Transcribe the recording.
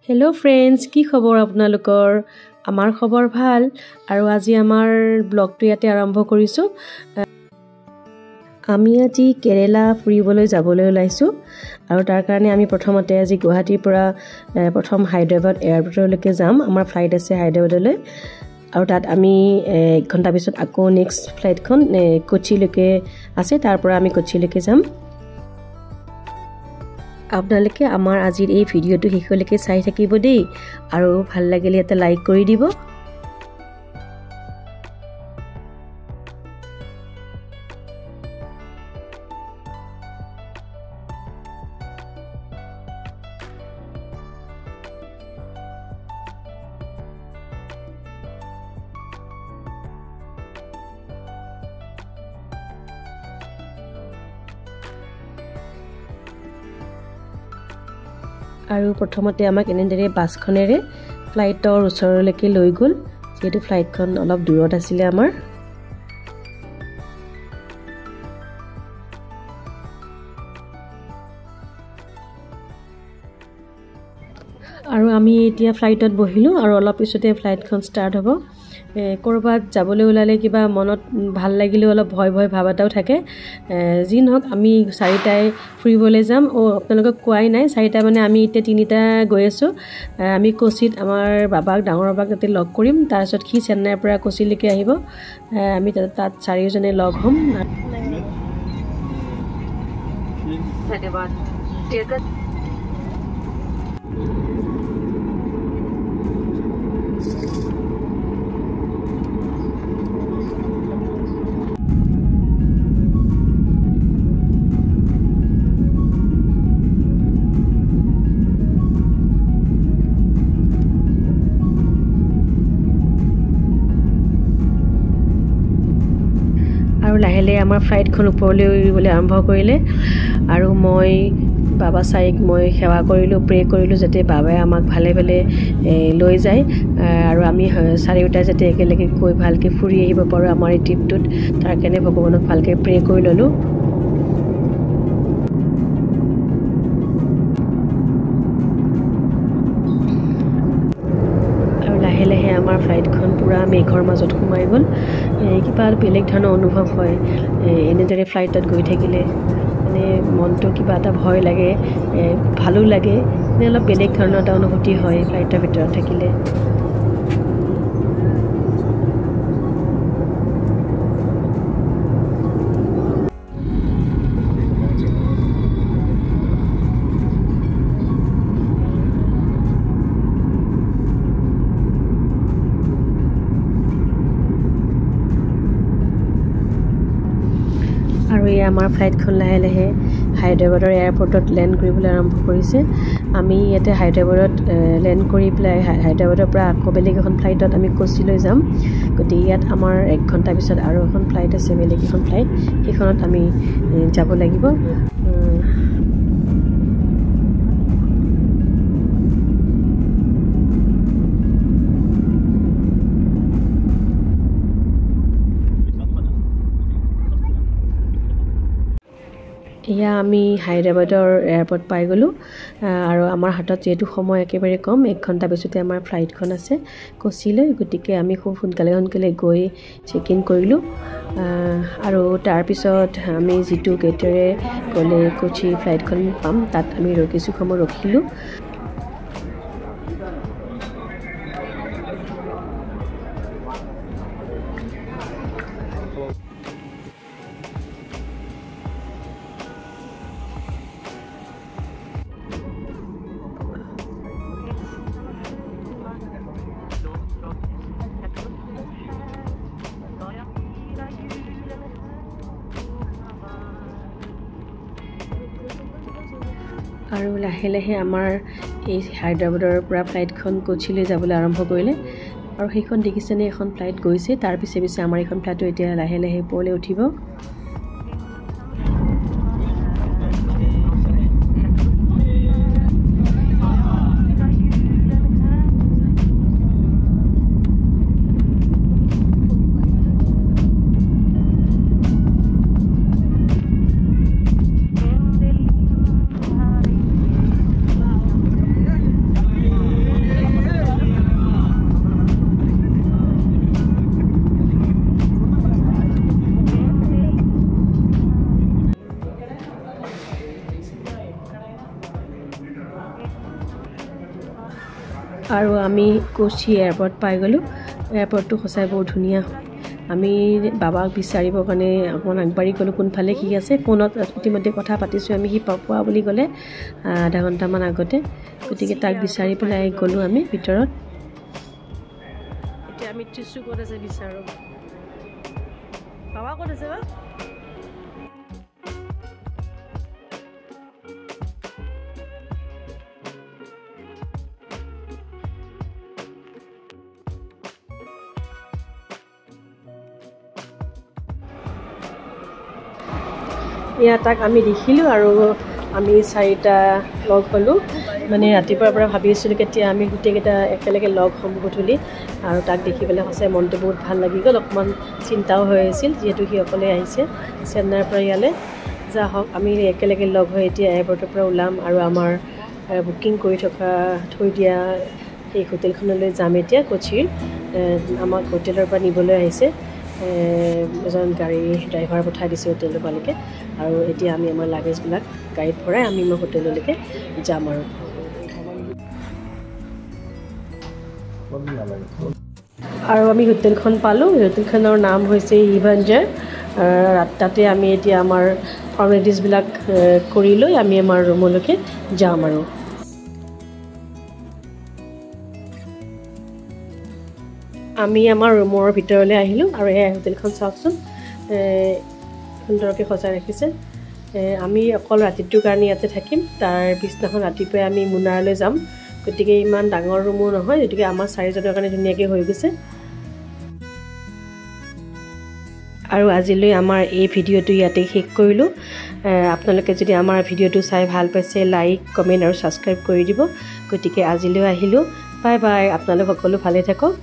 Hello friends की खबर आपनालोকৰ आमार खबर ভাল আৰু আজি আমাৰ ব্লগটো ইয়াতে আৰম্ভ কৰিছো আমি আজি কেৰেলা ফুৰিবলৈ যাবলৈ ওলাইছো আৰু তাৰ কাৰণে আমি প্ৰথমতে আজি গুৱাহাটীৰ পৰা প্ৰথম হায়দৰাবাদ এয়াৰপৰ্টলৈকে যাম আমাৰ ফ্লাইট আছে হায়দৰাবাদলৈ আৰু তাত আমি 1 ঘণ্টা পিছত আকৌ নেক্সট ফ্লাইটখন কোচিলৈকে আছে তাৰ পৰা আমি কোচিলৈকে যাম আপোনালোকে আমাৰ আজিৰ এই ভিডিঅটো শেষলৈকে চাই থাকিব দেই আৰু ভাল লাগিলে এটা লাইক কৰি দিব আৰু প্ৰথমতে আমাক এনেদৰে বাছখনেৰে ফ্লাইটৰ ওচৰলৈকে লৈ গ'ল যেটো ফ্লাইটখন অলপ দূৰত আছিল আমাৰ আৰু আমি এতিয়া ফ্লাইটত বহিলো আৰু অলপ পিছতে ফ্লাইটখন ষ্টাৰ্ট হ'ব কৰবাত যাবলৈ ওলালে কিবা মনত ভাল লাগিলে অলপ ভয় ভয় ভাব এটাও থাকে যি নহক আমি চাৰিটাই ফুৰিবলৈ যাম ও আপোনালোকক কোৱাই নাই চাৰিটা মানে আমি এতিয়া তিনিটা গৈ আছো আমি কোচিত আমাৰ বাবাক ডাঙৰ বাবাক তাতে লগ কৰিম তাৰ পিছত কি চেন্নাইৰ পৰা কোচিলৈকে আহিব আমি তাত চাৰিজনে লগ হ'ম ধন্যবাদ আৰু লাহেলে আমাৰ ফ্লাইটখন ওপৰলৈ উৰিবলৈ আৰম্ভ কৰিলে আৰু মই বাবা সাইক মই সেৱা কৰিলো প্ৰে কৰিলো যাতে বাবাই আমাক ভালে ভালে লৈ যায় আৰু আমি চাৰিওটা যাতে একেলগে গৈ ভালকে ফুৰি আহিব পাৰো আমাৰ এই ট্ৰিপটোত তাৰ কাৰণে ভগৱানক ভালকে প্ৰে কৰি ললো লাহে আমাৰ ফ্লাইটখন পুৰা মেঘৰ মাজত সোমাই গ'ল কিবা বেলেগ ধৰণৰ অনুভৱ হয় এনেদৰে ফ্লাইটত গৈ থাকিলে মানে মনটো কিবা এটা ভয় লাগে ভালো লাগে অলপ বেলেগ ধৰণৰ এটা অনুভূতি হয় ফ্লাইটৰ ভিতৰত থাকিলে আৰু এই আমাৰ ফ্লাইটখন লাহে লাহে হায়দৰাবাদৰ এয়াৰপৰ্টত লেণ্ড কৰিবলৈ আৰম্ভ কৰিছে আমি ইয়াতে হায়দৰাবাদত লেণ্ড কৰি পেলাই হায়দৰাবাদৰ পৰা আকৌ বেলেগ এখন ফ্লাইটত আমি কোচিলৈ যাম গতিকে ইয়াত আমাৰ 1 ঘণ্টা পিছত আৰু এখন ফ্লাইট আছে বেলেগ এখন ফ্লাইট সেইখনত আমি যাব লাগিব ইয়া আমি হায়দৰাবাদৰ এয়াৰপৰ্ট পাই গলো আৰু আমাৰ হাতত যেটো সময় একেবাৰে কম 1 ঘণ্টা পিছতে আমাৰ ফ্লাইটখন আছে কোচিলৈ গতিকে আমি খুব সোনকালে গৈ চেক ইন কৰিলো আৰু তাৰ পিছত আমি যেটো গেটেৰে গলে কোচি ফ্লাইটখন পাম তাত আমি কিছু সময় ৰখিলো আৰু লাহে লাহে আমাৰ এই হায়দৰাবাদৰ পৰা ফ্লাইটখন কোচিলৈ যাবলৈ আৰম্ভ কৰিলে আৰু সেইখন দেখিছেনে এখন ফ্লাইট গৈছে তাৰ পিছে পিছে আমাৰ এখন ফ্লাইটো এতিয়া লাহে লাহে ওপৰলৈ উঠিব আৰু আমি কোচি এয়াৰপৰ্ট পাই গ'লোঁ। এয়াৰপৰ্টটো সঁচাই বহুত ধুনীয়া হয়। আমি বাবাক বিচাৰিবৰ কাৰণে অকণমান আগবাঢ়ি গ'লোঁ কোনফালে কি আছে। ফোনত ইতিমধ্যে কথা পাতিছোঁ আমি, সি পোৱা বুলি ক'লে আধা ঘণ্টামান আগতে। গতিকে তাক বিচাৰি পেলাই গ'লোঁ আমি ভিতৰত। এতিয়া আমি ত্ৰিশু ক'ত আছে বিচাৰোঁ। বাবা ক'ত আছে বা? এয়া তাক আমি দেখিলোঁ আৰু আমি 4টা লগ হ'লোঁ। মানে ৰাতিপুৱাৰ পৰা ভাবি আছিলোঁ কেতিয়া আমি গোটেইকেইটা একেলগে লগ হ'ম গধূলি, আৰু তাক দেখি পেলাই সঁচাই মনটো বহুত ভাল লাগি গ'ল। অকণমান চিন্তাও হৈ আছিল যিহেতু সি অকলে আহিছে চেন্নাইৰ পৰা ইয়ালৈ। যা হওক আমি একেলগে লগ হৈ এতিয়া এয়াৰপৰ্টৰ পৰা ওলাম আৰু আমাৰ বুকিং কৰি থৈ দিয়া সেই হোটেলখনলৈ যাম এতিয়া কোচিৰ। আমাক হোটেলৰ পৰা নিবলৈ আহিছে, এজন গাড়ী ড্ৰাইভাৰ পঠাই দিছে হোটেলৰ পালৈকে। আৰু এতিয়া আমি আমাৰ লাগেজবিলাক গাড়ীত ভৰাই আমি আমাৰ হোটেললৈকে যাম। আৰু আমি হোটেলখন পালোঁ। হোটেলখনৰ নাম হৈছে ইভাঞ্জাৰ। তাতে আমি এতিয়া আমাৰ ফৰ্মেলিটিজবিলাক কৰি লৈ আমি আমাৰ ৰুমলৈকে যাম। আৰু আমি আমাৰ ৰুমৰ ভিতৰলৈ আহিলোঁ আৰু এই হোটেলখন চাওকচোন, সুন্দৰকৈ সজাই ৰাখিছে। আমি অকল ৰাতিটোৰ কাৰণে ইয়াতে থাকিম, তাৰ পিছদিনাখন ৰাতিপুৱাই আমি মুনাৰলৈ যাম। গতিকে ইমান ডাঙৰ ৰুমো নহয়, গতিকে আমাৰ 4জনৰ কাৰণে ধুনীয়াকৈ হৈ গৈছে। আৰু আজিলৈ আমাৰ এই ভিডিঅ'টো ইয়াতে শেষ কৰিলোঁ। আপোনালোকে যদি আমাৰ ভিডিঅ'টো চাই ভাল পাইছে, লাইক, কমেণ্ট আৰু ছাবস্ক্ৰাইব কৰি দিব। গতিকে আজিলৈ আহিলোঁ। Bye bye. আপোনালোক সকলো ভালে থাকক।